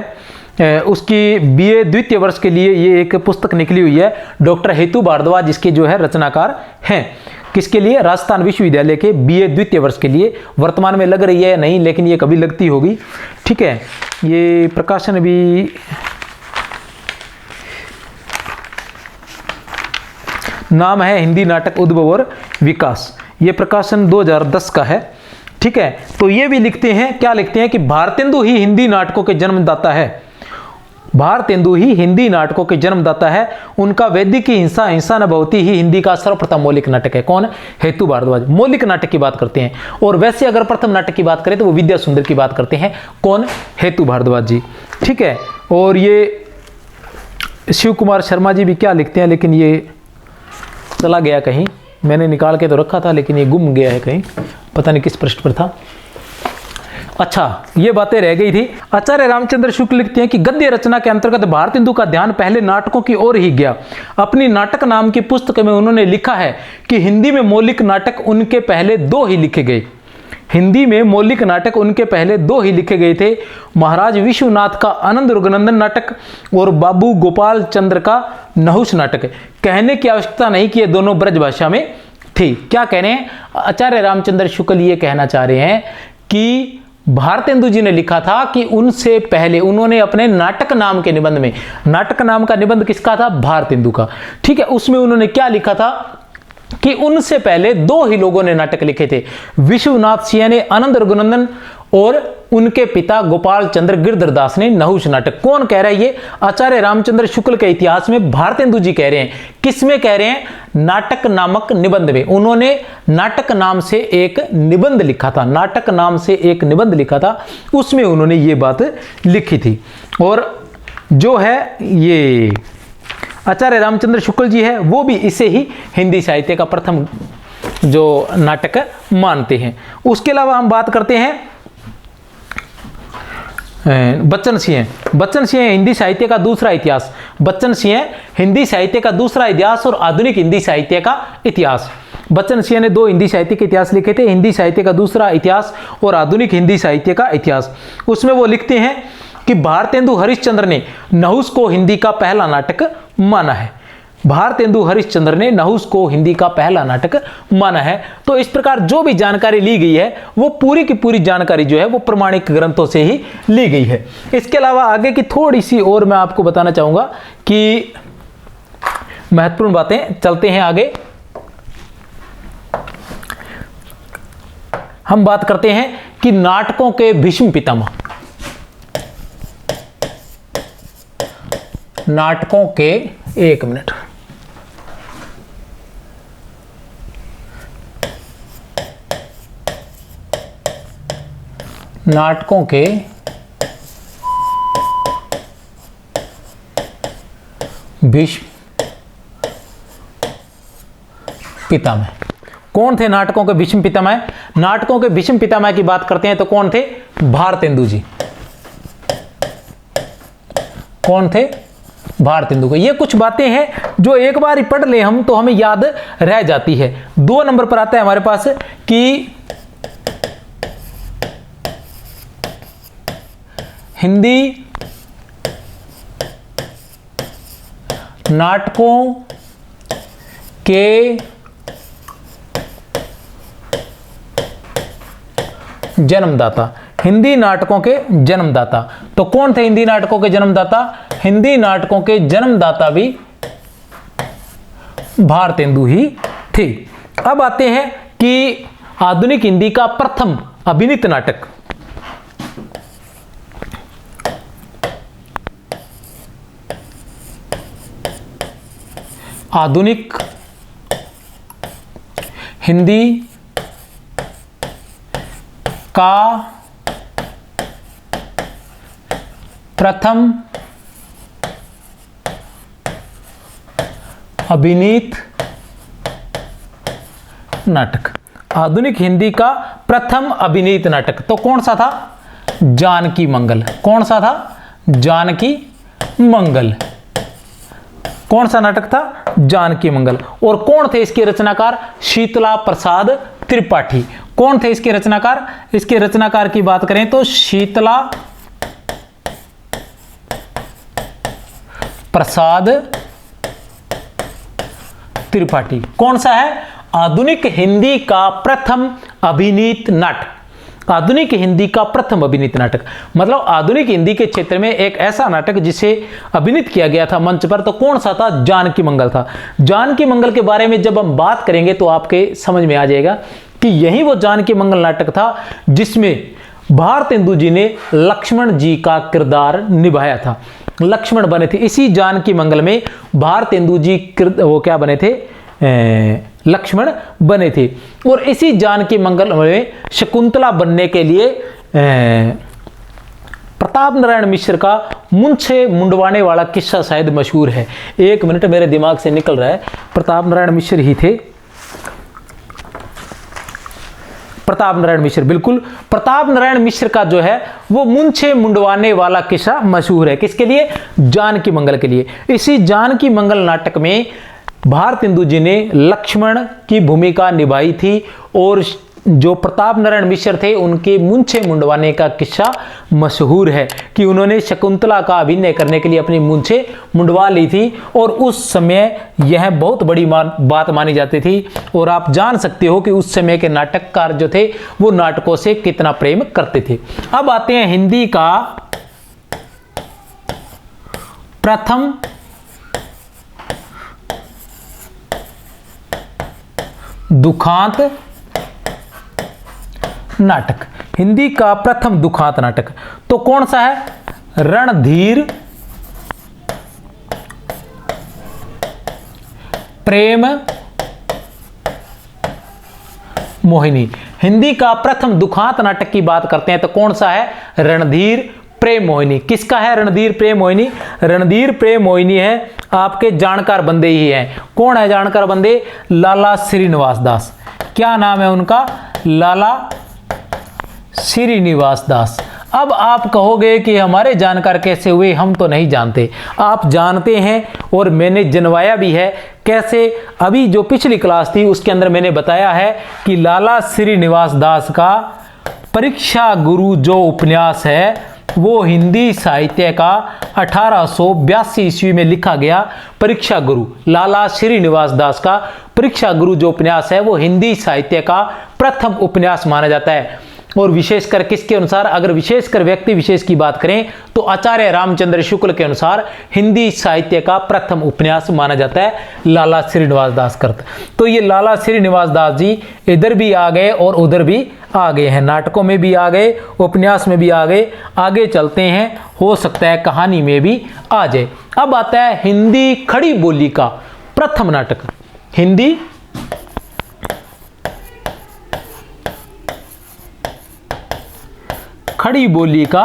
उसकी बीए द्वितीय वर्ष के लिए ये एक पुस्तक निकली हुई है। डॉक्टर हेतु भारद्वाज इसके जो है रचनाकार हैं। किसके लिए? राजस्थान विश्वविद्यालय के बीए द्वितीय वर्ष के लिए। वर्तमान में लग रही है नहीं, लेकिन ये कभी लगती होगी। ठीक है, ये प्रकाशन भी नाम है हिंदी नाटक उद्भव और विकास। ये प्रकाशन 2010 का है। ठीक है, तो ये भी लिखते हैं, क्या लिखते हैं कि भारतेंदु ही हिंदी नाटकों के जन्मदाता है। भारतेंदु ही हिंदी नाटकों के जन्मदाता है। उनका वैदिक की हिंसा हिंसा न भवती ही हिंदी का सर्वप्रथम मौलिक नाटक है। कौन? हेतु भारद्वाज। मौलिक नाटक की बात करते हैं। और वैसे अगर प्रथम नाटक की बात करें तो वो विद्या सुंदर की बात करते हैं। कौन? हेतु भारद्वाज जी। ठीक है, और ये शिव कुमार शर्मा जी भी क्या लिखते हैं, लेकिन ये चला गया कहीं। मैंने निकाल के तो रखा था, लेकिन ये गुम गया है कहीं, पता नहीं किस पृष्ठ पर था। अच्छा, ये बातें रह गई थी। आचार्य रामचंद्र शुक्ल लिखते हैं कि गद्य रचना के अंतर्गत भारतेंदु का ध्यान पहले नाटकों की ओर ही गया। अपनी नाटक नाम की पुस्तक में उन्होंने लिखा है कि हिंदी में मौलिक नाटक उनके पहले 2 ही लिखे गए। हिंदी में मौलिक नाटक उनके पहले 2 ही लिखे गए थे। महाराज विश्वनाथ का आनंद रघुनंदन नाटक और बाबू गोपाल चंद्र का नहुष नाटक। कहने की आवश्यकता नहीं कि ये दोनों ब्रज भाषा में थी। क्या कह रहे हैं? आचार्य रामचंद्र शुक्ल ये कहना चाह रहे हैं कि भारतेंदु जी ने लिखा था कि उनसे पहले उन्होंने अपने नाटक नाम के निबंध में, नाटक नाम का निबंध किसका था? भारतेंदु का। ठीक है, उसमें उन्होंने क्या लिखा था कि उनसे पहले 2 ही लोगों ने नाटक लिखे थे। विश्वनाथ सिंह ने आनंद रघुनंदन और उनके पिता गोपाल चंद्र गिरधरदास ने नहुष नाटक। कौन कह रहा है ये? आचार्य रामचंद्र शुक्ल के इतिहास में भारतेंदु जी कह रहे हैं। किसमें कह रहे हैं? नाटक नामक निबंध में। उन्होंने नाटक नाम से एक निबंध लिखा था, नाटक नाम से एक निबंध लिखा था, उसमें उन्होंने ये बात लिखी थी। और जो है ये आचार्य रामचंद्र शुक्ल जी है, वो भी इसे ही हिंदी साहित्य का प्रथम जो नाटक मानते हैं। उसके अलावा हम बात करते हैं बच्चन सिंह। बच्चन सिंह हिंदी साहित्य का दूसरा इतिहास। बच्चन सिंह हिंदी साहित्य का दूसरा इतिहास और आधुनिक हिंदी साहित्य का इतिहास। बच्चन सिंह ने 2 हिंदी साहित्य के इतिहास लिखे थे, हिंदी साहित्य का दूसरा इतिहास और आधुनिक हिंदी साहित्य का इतिहास। उसमें वो लिखते हैं कि भारतेंदु हरिश्चंद्र ने नहुष को हिंदी का पहला नाटक माना है। भारतेंदु हरिश्चंद्र ने नहुष को हिंदी का पहला नाटक माना है। तो इस प्रकार जो भी जानकारी ली गई है वो पूरी की पूरी जानकारी जो है वो प्रमाणिक ग्रंथों से ही ली गई है। इसके अलावा आगे की थोड़ी सी और मैं आपको बताना चाहूंगा कि महत्वपूर्ण बातें। चलते हैं आगे, हम बात करते हैं कि नाटकों के भीष्म पितामह। नाटकों के, एक मिनट, नाटकों के भीष्म पितामह कौन थे? नाटकों के भीष्म पितामह। नाटकों के भीष्म पितामह की बात करते हैं तो कौन थे? भारतेंदु जी। कौन थे? भारतेंदु को। ये कुछ बातें हैं जो एक बार ही पढ़ ले हम तो हमें याद रह जाती है। 2 नंबर पर आता है हमारे पास कि हिंदी नाटकों के जन्मदाता। हिंदी नाटकों के जन्मदाता तो कौन थे? हिंदी नाटकों के जन्मदाता, हिंदी नाटकों के जन्मदाता भी भारतेंदु ही थे। अब आते हैं कि आधुनिक हिंदी का प्रथम अभिनीत नाटक। आधुनिक हिंदी का प्रथम अभिनीत नाटक। आधुनिक हिंदी का प्रथम अभिनीत नाटक तो कौन सा था? जानकी मंगल। कौन सा था? जानकी मंगल। कौन सा नाटक था? जानकी मंगल। और कौन थे इसके रचनाकार? शीतला प्रसाद त्रिपाठी। कौन थे इसके रचनाकार? इसके रचनाकार की बात करें तो शीतला प्रसाद त्रिपाठी। कौन सा है? आधुनिक हिंदी का प्रथम अभिनीत नाटक। आधुनिक हिंदी का प्रथम अभिनीत नाटक मतलब आधुनिक हिंदी के क्षेत्र में एक ऐसा नाटक जिसे अभिनीत किया गया था मंच पर, तो कौन सा था? जानकी मंगल था। जानकी मंगल के बारे में जब हम बात करेंगे तो आपके समझ में आ जाएगा कि यही वो जानकी मंगल नाटक था जिसमें भारतेंदु जी ने लक्ष्मण जी का किरदार निभाया था। लक्ष्मण बने थे इसी जानकी मंगल में। भारतेंदु जी वो क्या बने थे? लक्ष्मण बने थे। और इसी जानकी मंगल में शकुंतला बनने के लिए प्रताप नारायण मिश्र का मुंछे मुंडवाने वाला किस्सा शायद मशहूर है। एक मिनट, मेरे दिमाग से निकल रहा है। प्रताप नारायण मिश्र ही थे। प्रताप नारायण मिश्र, बिल्कुल। प्रताप नारायण मिश्र का जो है वो मुंछे मुंडवाने वाला किस्सा मशहूर है। किसके लिए? जानकी मंगल के लिए। इसी जानकी मंगल नाटक में भारतेंदु जी ने लक्ष्मण की भूमिका निभाई थी और जो प्रताप नारायण मिश्र थे उनके मुंछे मुंडवाने का किस्सा मशहूर है कि उन्होंने शकुंतला का अभिनय करने के लिए अपनी मुंछे मुंडवा ली थी। और उस समय यह बहुत बड़ी बात मानी जाती थी। और आप जान सकते हो कि उस समय के नाटककार जो थे वो नाटकों से कितना प्रेम करते थे। अब आते हैं हिंदी का प्रथम दुखांत नाटक। हिंदी का प्रथम दुखांत नाटक तो कौन सा है? रणधीर प्रेम मोहिनी। हिंदी का प्रथम दुखांत नाटक की बात करते हैं तो कौन सा है? रणधीर प्रेम मोहिनी। किसका है रणधीर प्रेम मोहिनी? रणधीर प्रेम मोहिनी है आपके जानकार बंदे ही हैं। कौन है जानकार बंदे? लाला श्रीनिवास दास। क्या नाम है उनका? लाला श्रीनिवास दास। अब आप कहोगे कि हमारे जानकार कैसे हुए? हम तो नहीं जानते, आप जानते हैं और मैंने जनवाया भी है। कैसे? अभी जो पिछली क्लास थी उसके अंदर मैंने बताया है कि लाला श्रीनिवास दास का परीक्षा गुरु जो उपन्यास है वो हिंदी साहित्य का 1882 ईस्वी में लिखा गया। परीक्षा गुरु लाला श्रीनिवास दास का परीक्षा गुरु जो उपन्यास है वो हिंदी साहित्य का प्रथम उपन्यास माना जाता है। और विशेषकर किसके अनुसार? अगर विशेषकर व्यक्ति विशेष की बात करें तो आचार्य रामचंद्र शुक्ल के अनुसार हिंदी साहित्य का प्रथम उपन्यास माना जाता है लाला श्रीनिवास दास कृत। तो ये लाला श्रीनिवास दास जी इधर भी आ गए और उधर भी आ गए हैं। नाटकों में भी आ गए, उपन्यास में भी आ गए। आगे चलते हैं, हो सकता है कहानी में भी आ जाए। अब आता है हिंदी खड़ी बोली का प्रथम नाटक। हिंदी खड़ी बोली का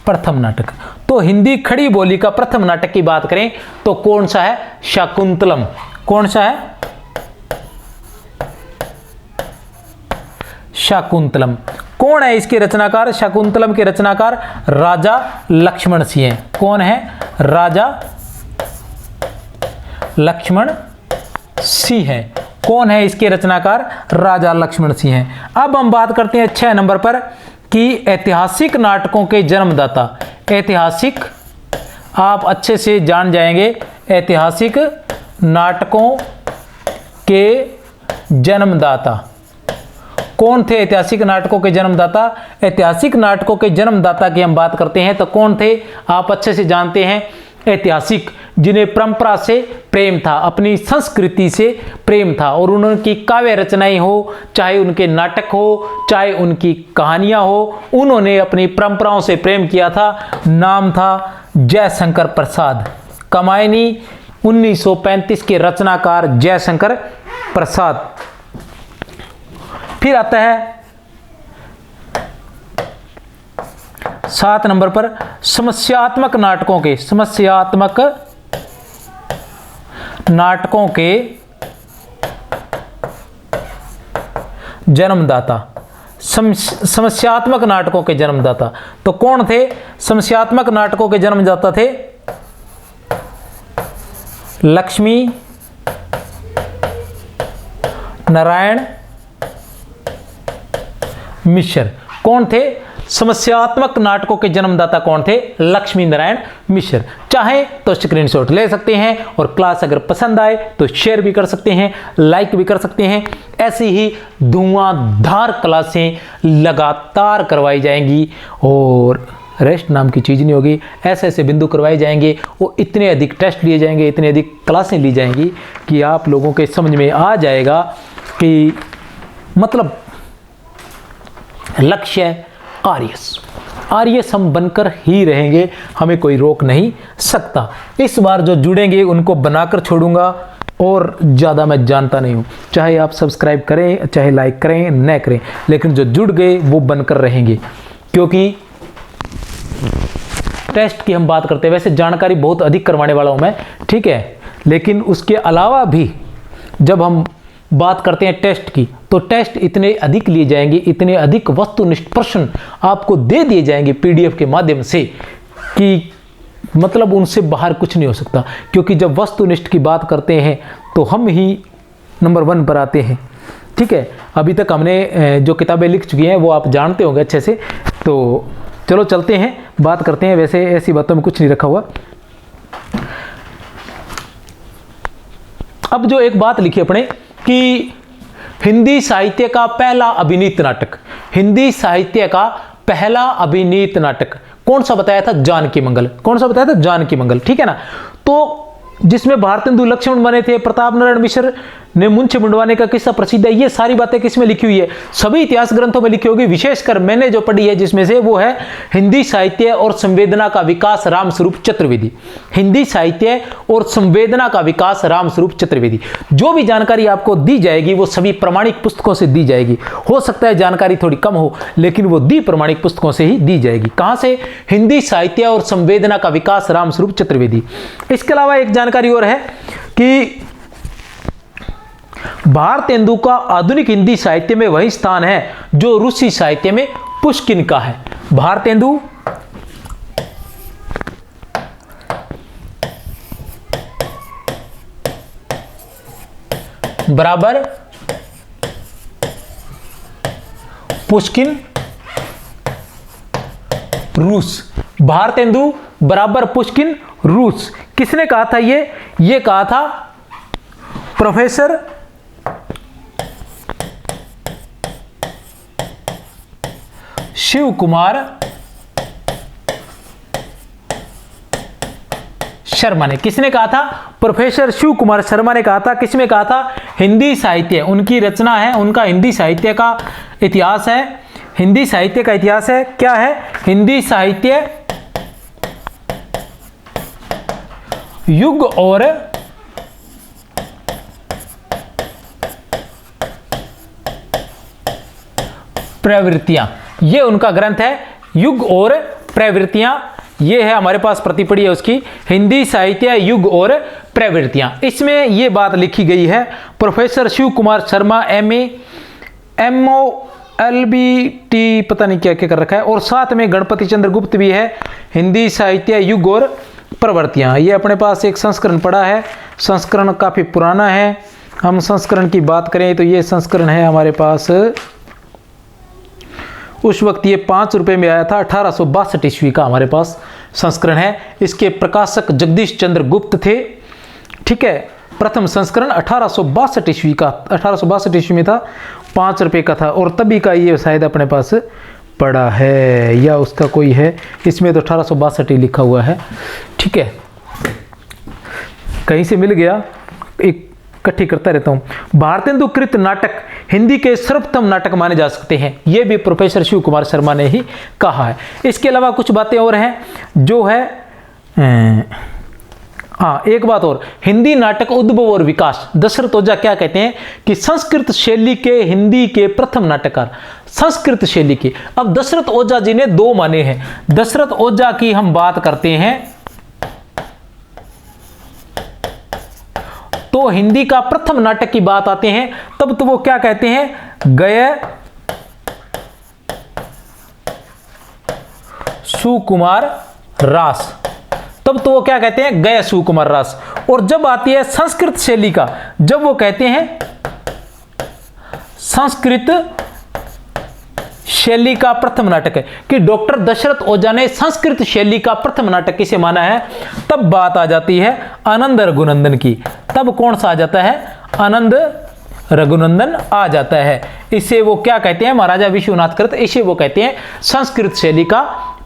प्रथम नाटक। तो हिंदी खड़ी बोली का प्रथम नाटक की बात करें तो कौन सा है? शाकुंतलम। कौन सा है? शाकुंतलम। कौन है इसके रचनाकार? शाकुंतलम के रचनाकार राजा लक्ष्मण सिंह हैं। कौन है? राजा लक्ष्मण सिंह है। कौन है इसके रचनाकार? राजा लक्ष्मण सिंह हैं। अब हम बात करते हैं 6 नंबर पर कि ऐतिहासिक नाटकों के जन्मदाता। ऐतिहासिक आप अच्छे से जान जाएंगे। ऐतिहासिक नाटकों के जन्मदाता कौन थे? ऐतिहासिक नाटकों के जन्मदाता। ऐतिहासिक नाटकों के जन्मदाता की हम बात करते हैं तो कौन थे? आप अच्छे से जानते हैं। ऐतिहासिक जिन्हें परंपरा से प्रेम था, अपनी संस्कृति से प्रेम था और उनकी काव्य रचनाएं हो, चाहे उनके नाटक हो, चाहे उनकी कहानियां हो, उन्होंने अपनी परंपराओं से प्रेम किया था। नाम था जयशंकर प्रसाद। कमायनी 1935 के रचनाकार जयशंकर प्रसाद। फिर आता है 7 नंबर पर समस्यात्मक नाटकों के जन्मदाता। समस्यात्मक नाटकों के जन्मदाता तो कौन थे? समस्यात्मक नाटकों के जन्मदाता थे लक्ष्मी नारायण मिश्र। कौन थे? समस्यात्मक नाटकों के जन्मदाता कौन थे? लक्ष्मी नारायण मिश्र। चाहे तो स्क्रीनशॉट ले सकते हैं और क्लास अगर पसंद आए तो शेयर भी कर सकते हैं, लाइक भी कर सकते हैं। ऐसी ही धुआंधार क्लासें लगातार करवाई जाएंगी और रेस्ट नाम की चीज़ नहीं होगी। ऐसे ऐसे बिंदु करवाए जाएंगे, वो इतने अधिक टेस्ट लिए जाएंगे, इतनी अधिक क्लासें ली जाएंगी कि आप लोगों के समझ में आ जाएगा कि मतलब लक्ष्य है आरएएस। आरएएस हम बनकर ही रहेंगे, हमें कोई रोक नहीं सकता। इस बार जो जुड़ेंगे उनको बनाकर छोड़ूंगा और ज़्यादा मैं जानता नहीं हूँ। चाहे आप सब्सक्राइब करें, चाहे लाइक करें, न करें, लेकिन जो जुड़ गए वो बनकर रहेंगे। क्योंकि टेस्ट की हम बात करते हैं, वैसे जानकारी बहुत अधिक करवाने वाला हूँ मैं, ठीक है, लेकिन उसके अलावा भी जब हम बात करते हैं टेस्ट की, तो टेस्ट इतने अधिक लिए जाएंगे, इतने अधिक वस्तुनिष्ठ प्रश्न आपको दे दिए जाएंगे पीडीएफ के माध्यम से कि मतलब उनसे बाहर कुछ नहीं हो सकता। क्योंकि जब वस्तुनिष्ठ की बात करते हैं तो हम ही नंबर 1 पर आते हैं, ठीक है। अभी तक हमने जो किताबें लिख चुकी हैं वो आप जानते होंगे अच्छे से। तो चलो चलते हैं, बात करते हैं। वैसे ऐसी बातों में कुछ नहीं रखा हुआ। अब जो एक बात लिखी अपने कि हिंदी साहित्य का पहला अभिनीत नाटक, हिंदी साहित्य का पहला अभिनीत नाटक कौन सा बताया था? जानकी मंगल। कौन सा बताया था? जानकी मंगल, ठीक है ना। तो जिसमें भारतेंदु लक्ष्मण बने थे, प्रताप नारायण मिश्र ने मुंछ मुंडवाने का किस्सा प्रसिद्ध है। ये सारी बातें किसमें लिखी हुई है? सभी इतिहास ग्रंथों में लिखी होगी। विशेषकर मैंने जो पढ़ी है जिसमें से वो है हिंदी साहित्य और संवेदना का विकास रामस्वरूप चतुर्वेदी। हिंदी साहित्य और संवेदना का विकास रामस्वरूप चतुर्वेदी। जो भी जानकारी आपको दी जाएगी वो सभी प्रमाणिक पुस्तकों से दी जाएगी। हो सकता है जानकारी थोड़ी कम हो, लेकिन वो दी प्रमाणिक पुस्तकों से ही दी जाएगी। कहां से? हिंदी साहित्य और संवेदना का विकास रामस्वरूप चतुर्वेदी। इसके अलावा एक जानकारी और है कि भारतेंदु का आधुनिक हिंदी साहित्य में वही स्थान है जो रूसी साहित्य में पुष्किन का है। भारतेंदु बराबर पुष्किन रूस। भारतेंदु बराबर पुष्किन रूस। किसने कहा था ये कहा था प्रोफेसर शिव कुमार शर्मा ने। किसने कहा था? प्रोफेसर शिव कुमार शर्मा ने कहा था। किसमें कहा था? हिंदी साहित्य, उनकी रचना है, उनका हिंदी साहित्य का इतिहास है। हिंदी साहित्य का इतिहास है, क्या है? हिंदी साहित्य युग और प्रवृत्तियां, ये उनका ग्रंथ है, युग और प्रवृत्तियां। ये है हमारे पास प्रति पड़ी है उसकी, हिंदी साहित्य युग और प्रवृत्तियां। इसमें ये बात लिखी गई है professor Shiv Kumar Sharma MA MO LBT पता नहीं क्या क्या कर रखा है, और साथ में गणपति चंद्र गुप्त भी है, हिंदी साहित्य युग और प्रवृत्तियां। ये अपने पास एक संस्करण पड़ा है, संस्करण काफी पुराना है। हम संस्करण की बात करें तो ये संस्करण है हमारे पास, उस वक्त ये 5 रुपए में आया था। 1862 ईस्वी का हमारे पास संस्करण है। इसके प्रकाशक जगदीश चंद्र गुप्त थे, ठीक है। प्रथम संस्करण 1862 ईस्वी का, 1862 ईस्वी में था, 5 रुपए का था, और तभी का ये शायद अपने पास पड़ा है या उसका कोई है, इसमें तो 1862 ही लिखा हुआ है, ठीक है। कहीं से मिल गया, इकट्ठी करता रहता हूं। भारतेंदु कृत नाटक हिंदी के सर्वोत्तम नाटक माने जा सकते हैं, यह भी प्रोफेसर शिव कुमार शर्मा ने ही कहा है। इसके अलावा कुछ बातें और हैं जो है, हाँ एक बात और, हिंदी नाटक उद्भव और विकास। दशरथ ओझा क्या कहते हैं कि संस्कृत शैली के हिंदी के प्रथम नाटककार, संस्कृत शैली के। अब दशरथ ओझा जी ने 2 माने हैं। दशरथ ओझा की हम बात करते हैं तो हिंदी का प्रथम नाटक की बात आते हैं, तब तो वो क्या कहते हैं, गय सुकुमार रास, तब तो वो क्या कहते हैं, गय सुकुमार रास। और जब आती है संस्कृत शैली का, जब वो कहते हैं संस्कृत शैली का प्रथम नाटक है कि डॉक्टर दशरथ ओझा ने संस्कृत शैली का प्रथम नाटक किसे माना है, तब बात आ जाती है आनंद रघुनंदन की। तब कौन सा आ जाता है, आनंद रघुनंदन आ जाता है। इसे वो क्या कहते हैं, महाराजा विश्वनाथ कृत, इसे वो कहते हैं संस्कृत शैली का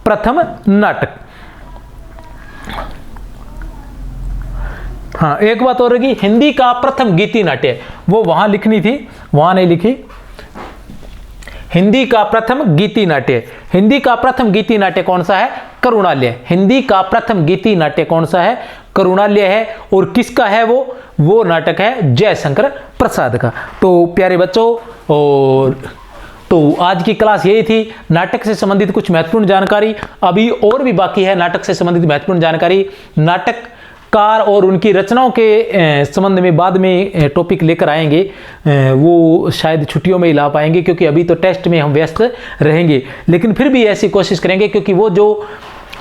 प्रथम नाटक। हाँ, एक बात और रही, हिंदी का प्रथम गीति नाट्य, वो वहां लिखनी थी, वहां नहीं लिखी। हिंदी का प्रथम गीति नाट्य, हिंदी का प्रथम गीति नाट्य कौन सा है, करुणालय। हिंदी का प्रथम गीति नाट्य कौन सा है, करुणालय है। और किसका है वो नाटक है जयशंकर प्रसाद का। तो प्यारे बच्चों, और तो आज की क्लास यही थी, नाटक से संबंधित कुछ महत्वपूर्ण जानकारी। अभी और भी बाकी है नाटक से संबंधित महत्वपूर्ण जानकारी। नाटककार और उनकी रचनाओं के संबंध में बाद में टॉपिक लेकर आएंगे, वो शायद छुट्टियों में ही ला पाएंगे क्योंकि अभी तो टेस्ट में हम व्यस्त रहेंगे। लेकिन फिर भी ऐसी कोशिश करेंगे क्योंकि वो जो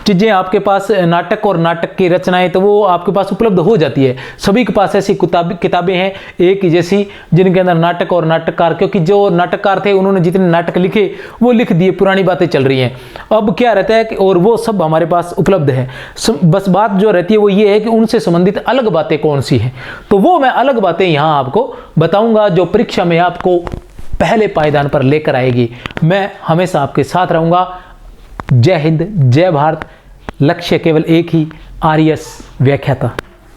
चीज़ें आपके पास नाटक और नाटक की रचनाएं, तो वो आपके पास उपलब्ध हो जाती है। सभी के पास ऐसी किताबें हैं एक ही जैसी, जिनके अंदर नाटक और नाटककार, क्योंकि जो नाटककार थे उन्होंने जितने नाटक लिखे वो लिख दिए, पुरानी बातें चल रही हैं। अब क्या रहता है कि और वो सब हमारे पास उपलब्ध है। बस बात जो रहती है वो ये है कि उनसे संबंधित अलग बातें कौन सी हैं, तो वो मैं अलग बातें यहाँ आपको बताऊँगा जो परीक्षा में आपको पहले पायदान पर लेकर आएगी। मैं हमेशा आपके साथ रहूँगा। जय हिंद, जय भारत। लक्ष्य केवल एक ही, आर्यस व्याख्याता।